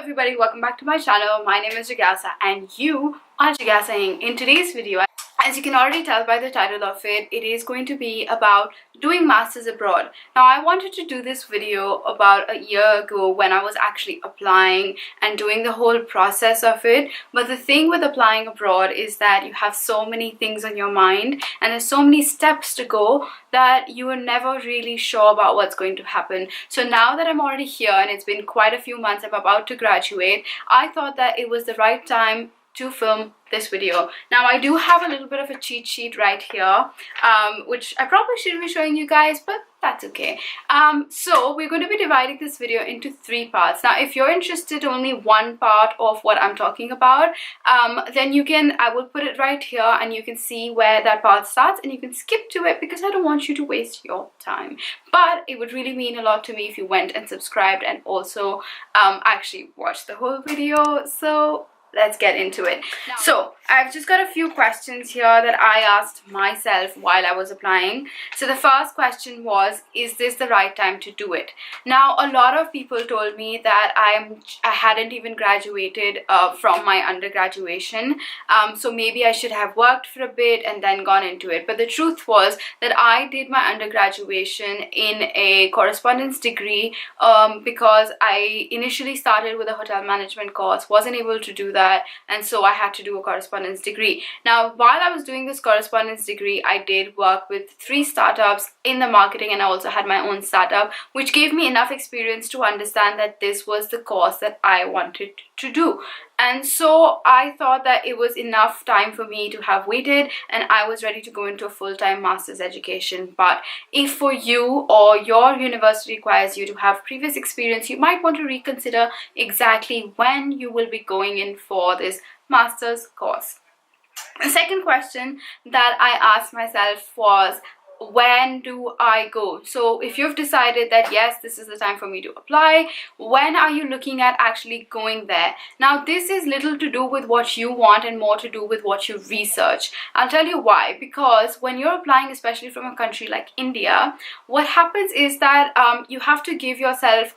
everybody, welcome back to my channel. My name is Jigyasa and you are Jigyasaing. In today's video, as you can already tell by the title of it, it is going to be about doing masters abroad. Now, I wanted to do this video about a year ago when I was actually applying and doing the whole process of it. But the thing with applying abroad is that you have so many things on your mind and there's so many steps to go that you are never really sure about what's going to happen. So now that I'm already here and it's been quite a few months, I'm about to graduate, I thought that it was the right time to film this video. Now, I do have a little bit of a cheat sheet right here, which I probably shouldn't be showing you guys, but that's okay. So we're going to be dividing this video into 3 parts. Now, if you're interested only one part of what I'm talking about, then I will put it right here and you can see where that part starts and you can skip to it because I don't want you to waste your time. But it would really mean a lot to me if you went and subscribed and also actually watched the whole video. So let's get into it. So I've just got a few questions here that I asked myself while I was applying. So the first question was, is this the right time to do it? Now, a lot of people told me that I hadn't even graduated from my undergraduation, so maybe I should have worked for a bit and then gone into it. But the truth was that I did my undergraduation in a correspondence degree because I initially started with a hotel management course, wasn't able to do that, and so I had to do a correspondence degree. Now, while I was doing this correspondence degree, I did work with 3 startups in the marketing, and I also had my own startup, which gave me enough experience to understand that this was the course that I wanted to do. And so I thought that it was enough time for me to have waited and I was ready to go into a full-time master's education. But if for you or your university requires you to have previous experience, you might want to reconsider exactly when you will be going in for this master's course. The second question that I asked myself was, when do I go? So if you've decided that yes, this is the time for me to apply, when are you looking at actually going there? Now, this is little to do with what you want and more to do with what you research. I'll tell you why. Because when you're applying, especially from a country like India, what happens is that you have to give yourself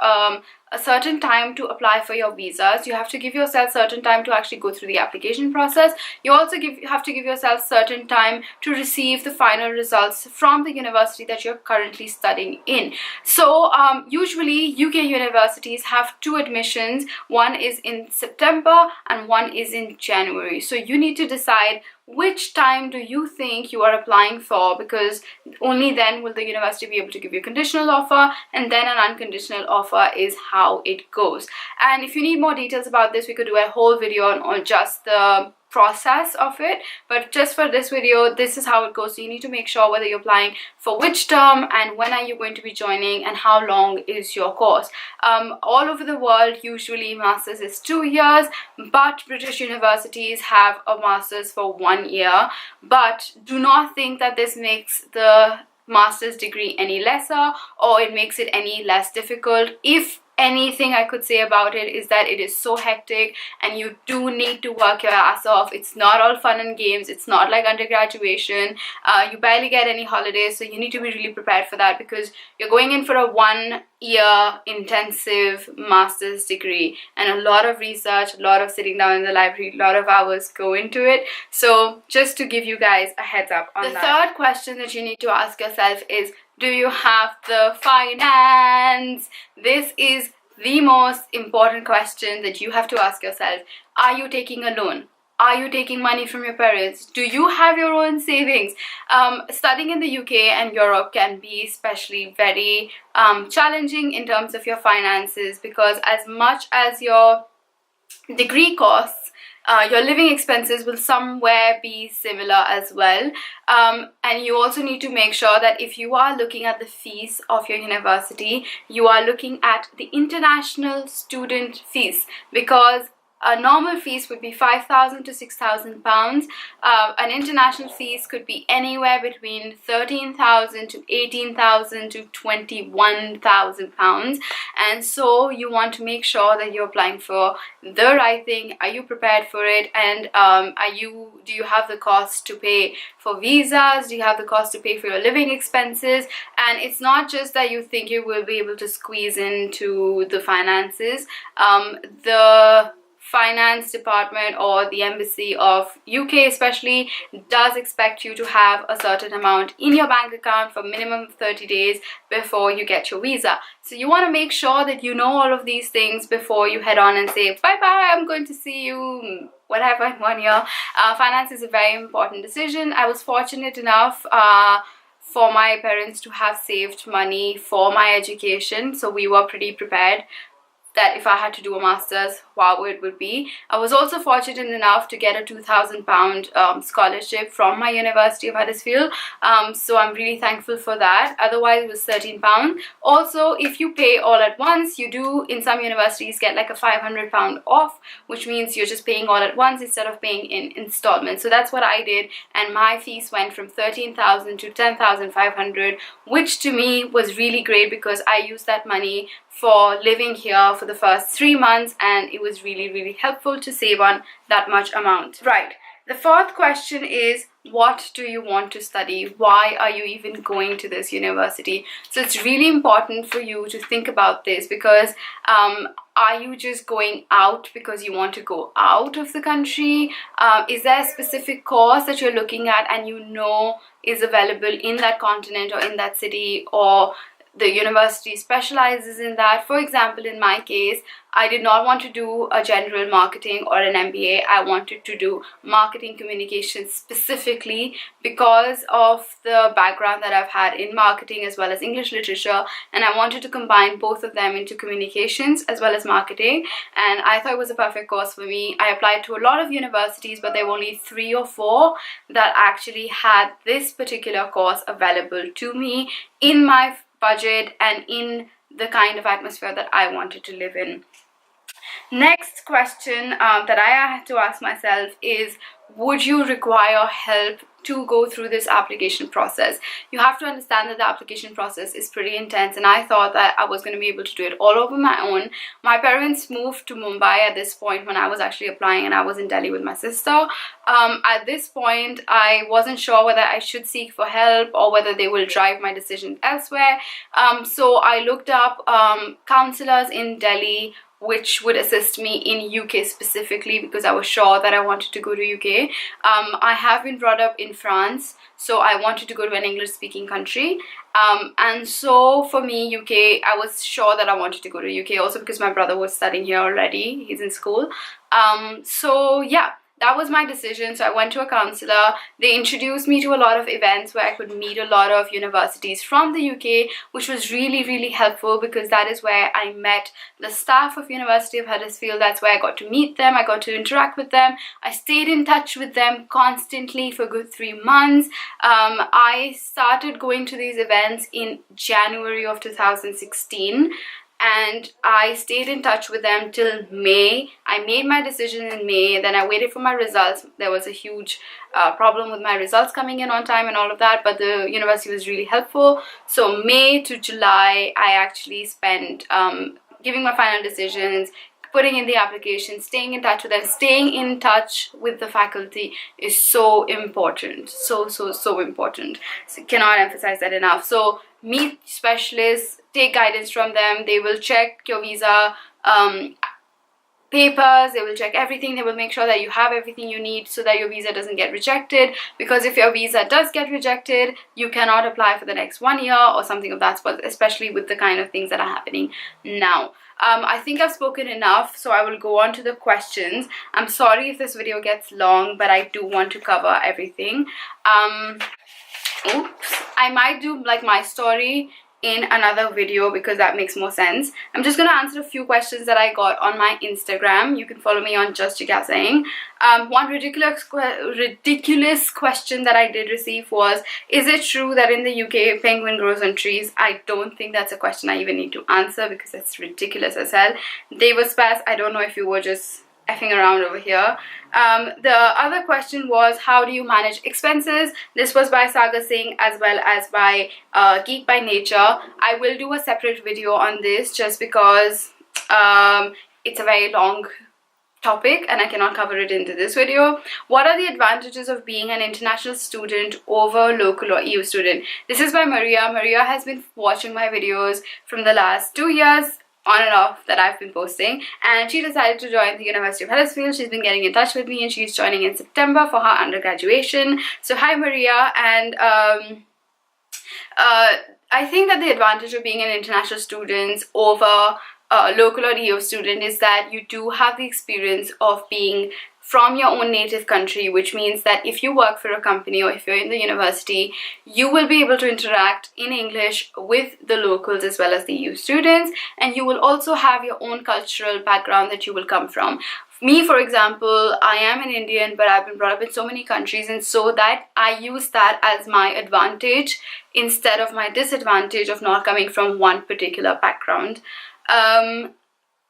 a certain time to apply for your visas. You have to give yourself certain time to actually go through the application process. You also have to give yourself certain time to receive the final results from the university that you're currently studying in. So usually UK universities have 2 admissions. One is in September and one is in January. So you need to decide which time do you think you are applying for, because only then will the university be able to give you a conditional offer, and then an unconditional offer is how it goes. And if you need more details about this, we could do a whole video on just the process of it, but just for this video, this is how it goes. So you need to make sure whether you're applying for which term and when are you going to be joining and how long is your course. All over the world, usually masters is 2 years, but British universities have a masters for 1 year. But do not think that this makes the master's degree any lesser or it makes it any less difficult. If anything I could say about it is that it is so hectic and you do need to work your ass off. It's not all fun and games. It's not like undergraduation. You barely get any holidays, so you need to be really prepared for that because you're going in for a 1-year intensive master's degree, and a lot of research, a lot of sitting down in the library, a lot of hours go into it. So just to give you guys a heads up on that. The third question that you need to ask yourself is, do you have the finance? This is the most important question that you have to ask yourself. Are you taking a loan? Are you taking money from your parents? Do you have your own savings? Studying in the UK and Europe can be especially very challenging in terms of your finances, because as much as your degree costs, your living expenses will somewhere be similar as well. And you also need to make sure that if you are looking at the fees of your university, you are looking at the international student fees, because A normal fees would be 5,000 to 6,000 pounds. An international fees could be anywhere between 13,000 to 18,000 to 21,000 pounds. And so you want to make sure that you're applying for the right thing. Are you prepared for it? And do you have the cost to pay for visas? Do you have the cost to pay for your living expenses? And it's not just that you think you will be able to squeeze into the finances. The finance department or the embassy of UK especially does expect you to have a certain amount in your bank account for minimum 30 days before you get your visa. So you want to make sure that you know all of these things before you head on and say bye bye, I'm going to see you whatever in 1 year. Finance is a very important decision. I was fortunate enough for my parents to have saved money for my education, so we were pretty prepared that if I had to do a master's, wow, it would be. I was also fortunate enough to get a £2,000 scholarship from my University of Huddersfield, so I'm really thankful for that. Otherwise it was £13. Also, if you pay all at once, you do in some universities get like a £500 off, which means you're just paying all at once instead of paying in installments. So that's what I did, and my fees went from 13,000 to 10,500, which to me was really great because I used that money for living here for the first 3 months, and it was really helpful to save on that much amount. Right, the fourth question is, what do you want to study? Why are you even going to this university? So it's really important for you to think about this, because are you just going out because you want to go out of the country? Is there a specific course that you're looking at and you know is available in that continent or in that city, or the university specializes in that? For example, in my case, I did not want to do a general marketing or an MBA. I wanted to do marketing communications specifically because of the background that I've had in marketing as well as English literature, and I wanted to combine both of them into communications as well as marketing, and I thought it was a perfect course for me. I applied to a lot of universities, but there were only 3 or 4 that actually had this particular course available to me in my budget and in the kind of atmosphere that I wanted to live in. Next question that I had to ask myself is, would you require help to go through this application process? You have to understand that the application process is pretty intense, and I thought that I was going to be able to do it all over my own. My parents moved to Mumbai at this point when I was actually applying, and I was in Delhi with my sister. At this point, I wasn't sure whether I should seek for help or whether they will drive my decision elsewhere. So I looked up counselors in Delhi which would assist me in UK specifically, because I was sure that I wanted to go to UK. I have been brought up in France, so I wanted to go to an English speaking country, and so for me UK, I was sure that I wanted to go to UK also because my brother was studying here already, he's in school. So yeah, that was my decision. So I went to a counselor. They introduced me to a lot of events where I could meet a lot of universities from the UK, which was really helpful, because that is where I met the staff of University of Huddersfield. That's where I got to meet them, I got to interact with them. I stayed in touch with them constantly for a good 3 months. I started going to these events in January of 2016. And I stayed in touch with them till May. I made my decision in May, then I waited for my results. There was a huge problem with my results coming in on time and all of that, but the university was really helpful. So May to July, I actually spent giving my final decisions, putting in the application, staying in touch with them. Staying in touch with the faculty is so important, so important. So cannot emphasize that enough. So meet specialists, take guidance from them. They will check your visa papers, they will check everything. They will make sure that you have everything you need so that your visa doesn't get rejected, because if your visa does get rejected, you cannot apply for the next 1 year or something of that sort, especially with the kind of things that are happening now. I think I've spoken enough, so I will go on to the questions. I'm sorry if this video gets long, but I do want to cover everything. Oops, I might do like my story in another video because that makes more sense. I'm just gonna answer a few questions that I got on my Instagram. You can follow me on Just Jigasaing. One ridiculous question that I did receive was, is it true that in the UK penguin grows on trees? I don't think that's a question I even need to answer because it's ridiculous as hell. They were spaz. I don't know if you were just effing around over here. The other question was, how do you manage expenses? This was by Sagar Singh as well as by Geek by Nature. I will do a separate video on this just because it's a very long topic and I cannot cover it into this video. What are the advantages of being an international student over local or EU student? This is by Maria. Maria has been watching my videos from the last 2 years on and off that I've been posting, and she decided to join the University of Huddersfield. She's been getting in touch with me and she's joining in September for her undergraduation. So hi Maria. And I think that the advantage of being an international student over local or EU student is that you do have the experience of being from your own native country, which means that if you work for a company or if you're in the university, you will be able to interact in English with the locals as well as the EU students, and you will also have your own cultural background that you will come from. Me, for example, I am an Indian, but I've been brought up in so many countries, and so that I use that as my advantage instead of my disadvantage of not coming from one particular background.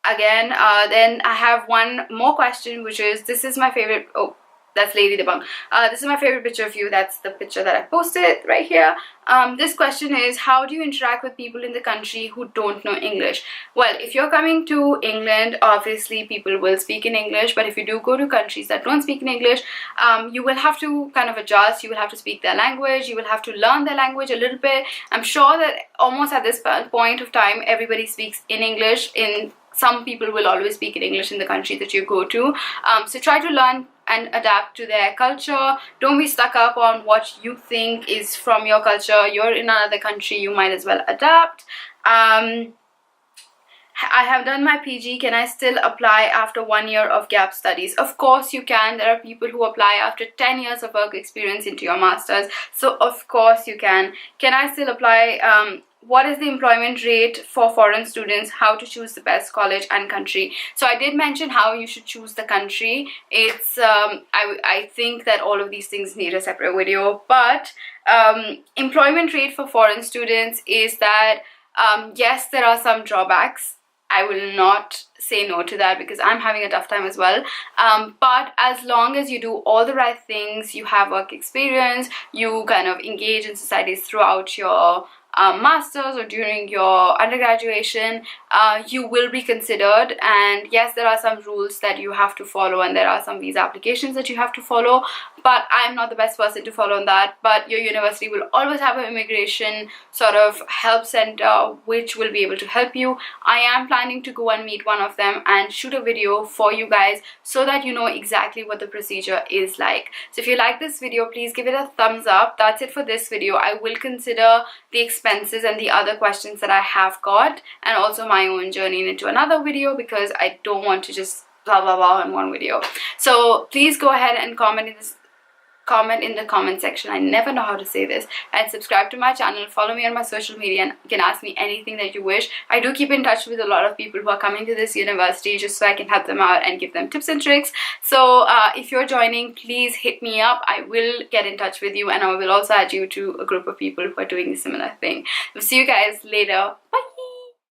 Then I have one more question, which is, this is my favorite, oh, that's Lady Debunk. This is my favorite picture of you. That's the picture that I posted right here. This question is, how do you interact with people in the country who don't know English? Well, if you're coming to England, obviously people will speak in English, but if you do go to countries that don't speak in English, you will have to kind of adjust. You will have to speak their language. You will have to learn their language a little bit. I'm sure that almost at this point of time, everybody speaks in English. Some people will always speak in English in the country that you go to. So try to learn and adapt to their culture. Don't be stuck up on what you think is from your culture. You're in another country, you might as well adapt. I have done my PG. Can I still apply after 1 year of gap studies? Of course you can. There are people who apply after 10 years of work experience into your masters, so of course you can. Can I still apply? What is the employment rate for foreign students? How to choose the best college and country? So I did mention how you should choose the country. It's I think that all of these things need a separate video, but employment rate for foreign students is that yes, there are some drawbacks. I will not say no to that because I'm having a tough time as well, but as long as you do all the right things, you have work experience, you kind of engage in societies throughout your masters or during your undergraduation, you will be considered. And yes, there are some rules that you have to follow and there are some visa applications that you have to follow, but I'm not the best person to follow on that. But your university will always have an immigration sort of help center which will be able to help you. I am planning to go and meet one of them and shoot a video for you guys so that you know exactly what the procedure is like. So if you like this video, please give it a thumbs up. That's it for this video. I will consider the expenses and the other questions that I have got, and also my own journey into another video, because I don't want to just blah blah blah in one video. So please go ahead and comment in the comment section. I never know how to say this. And subscribe to my channel, follow me on my social media, and you can ask me anything that you wish. I do keep in touch with a lot of people who are coming to this university just so I can help them out and give them tips and tricks. So if you're joining, please hit me up. I will get in touch with you, and I will also add you to a group of people who are doing a similar thing. We'll see you guys later. Bye.